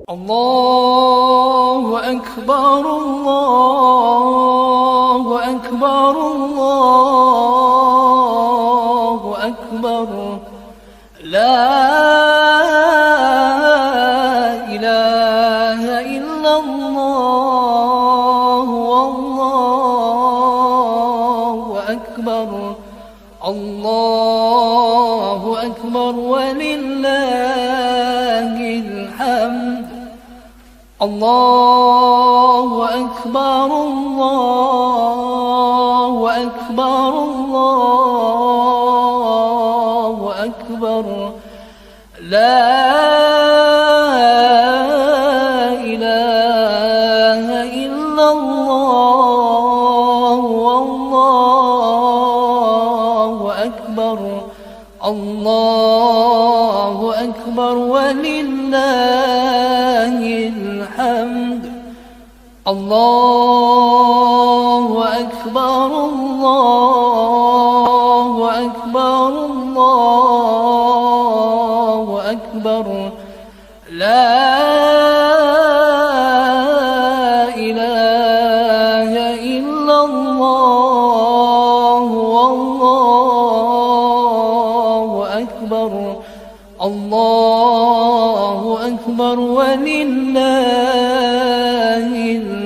الله أكبر الله أكبر الله أكبر لا إله إلا الله والله أكبر الله أكبر ولله الحمد الله أكبر الله أكبر الله أكبر لا إله إلا الله والله أكبر الله أكبر ولله الحمد الله أكبر الله أكبر الله أكبر لا إله إلا الله والله أكبر الله أكبر ولله الحمد